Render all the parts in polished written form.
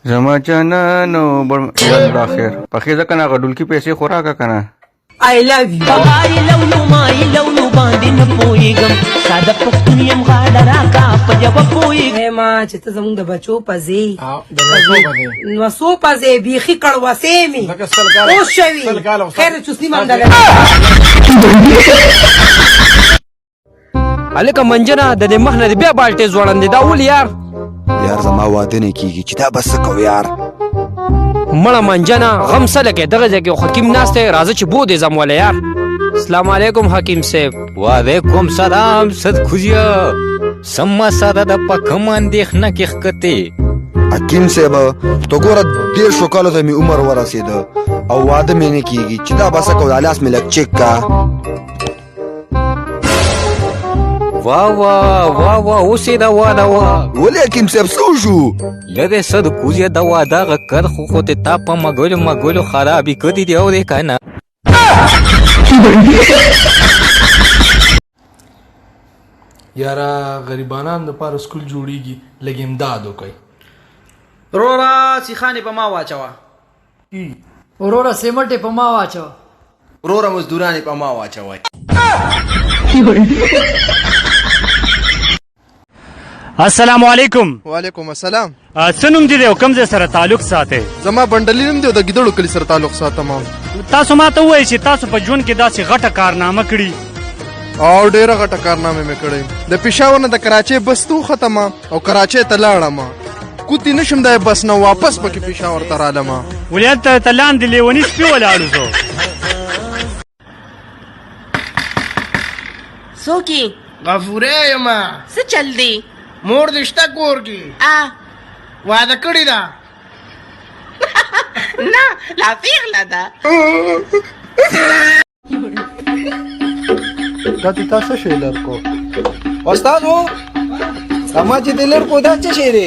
زما جانانو یالله خیر پخې ځکه نه غډولکي پیسې خوراکه که نه I love you. بابای لولو مای لولو باندې نه پوهېږم ساده پښتون یم غاړه راکا په ژبه پوهېږم ما چې ته زمونږ د بچو پځې نوسو پځې بیخي کړوسې مې اوس شوي خیر چوسني مندله هلکه منجنه د دې مخ نه دې بیا بالټې ځوړندې دا ولې یار یار زما واده نه کیږي چې دا بس څه کوو یار مړه منجنه غم څه لکې دغه ځای کې حکیم ناست دی راځه چې بو دې ځم وله یار السلام علیکم حکیم صاحب وعلیکم سلام صد خوځیا سمه ساده د په کوم اندېښنه کې ښکتې حکیم صاحب ته ګوره 150 کالو ته مې عمر ورسېده او واده مې نه کیږي چې دا بس څه کوو دا لاس مې لږ چک کا واه واه واه واه اوس یې دا واده وه ولې حکیم صاحب څه وشو لرې صد خوځیا د واده هغه کرښو خو دې تا په مګلو خرابې کړي دي اورې که نه یاره غریبانان دپاره سکول جوړیږي لږ امداد وکئ وروره سیخانې په ما واچوه وروره سیمټ په ما واچوه وروره مزدورانې په ما واچوئ السلام علیکم وعلیکم السلام څه نوم دې دی او کوم ځای سره تعلق ساتئ زما بنډلي نوم دی او د ګیدړو کلي سره تعلق ساتم تاسو ما ته ووایئ چې تاسو په ژوند کې داسې غټه کارنامه کړي او ډېره غټه کارنامې مې کړې د پېښور نه د کراچۍ بس ته وختم او کراچۍ ته لاړم کوتې نشم دی بس نه واپس پکې پېښور ته رالم ولې هلته ته لاندې لیوني سپي ولاړو زه څوک یې غفوره یمه څه چل دی مور دې شته کور کې واده کړې ده نه لا پیغله ده دا دې تا څه شی لرکو استاد و اما چې دې لرکو دا څه شی دی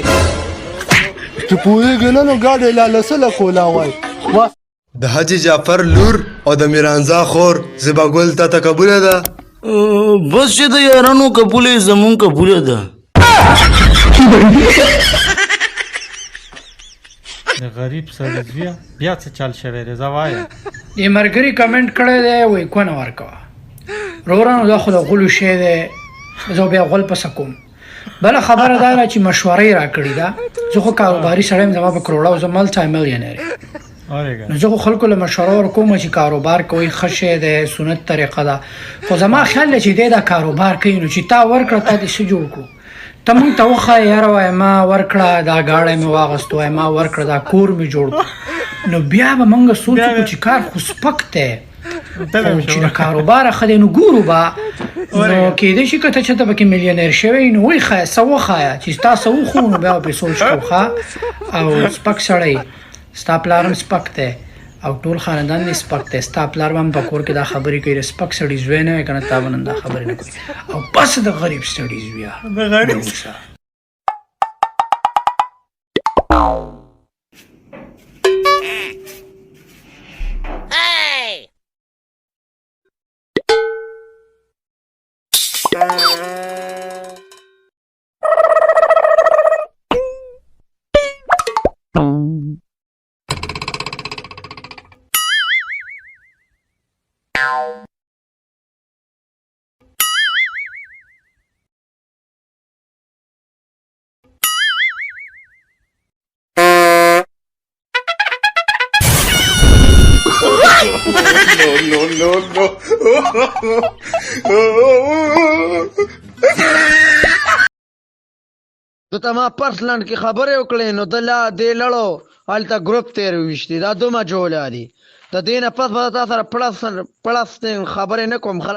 چې پوهېږې نه نو ګاډی لا لسله کولا وای د حاجي جعفر لور او د میرانزا خور زیبا ګل تا ته قبوله ده بس چې د یارانو قبوله زمون قبوله ده د غریب سړي زویه بیا څه چل شوی دی زه وایم دې ملګري کمنټ کړی دی وایي کونه ورکوه وروره دا خو د غلو شی دی زه بیا غول پسه کوم بله خبره دا ده چې مشوره یې راکړې ده زه خو کاروباري سړی یم زما په کروړه او زه ملټی میلیونر نو زه خو خلکو له مشوره ورکوم چې کاروبار کوئ ښه شی دی سنت طریقه ده خو زما خیال دی چې دی دا کاروبار کوي نو چې تا ورکړه تا دې څه جوړ کړو ته مونږ ته وښایه یاره وایه ما ورکړه دا گاډی مې واغېست وایه ما ورکړه دا کور مې جوړ کړو نو بیا به مونږ سوچ وکړو چې کار خو سپک دی چې د کاروباره ښه دی نو ګورو به نو کېدای شي که ته چېرته پکې میلیونر شوی نو وښایه څه وښایه چې ستا څه وښو نو بیا به پرې سوچ کوو ښه او سپک سړی ستا پلار هم سپک دی او ټول خاندان دې سپک دی ستا پلار به هم په کور کې دا خبرې کوي د سپک سړي زوی نه وی که نه تا به نن دا خبرې نه کوي او بس د غریب سړي زویه no. ته ما پرسلند کې خبرې وکړې نو د لا دې لړو هلته ګروپ تېر ویشتي دا دومره جوړه دي د دې نه پس به تا سره پړس خبرې نه کوم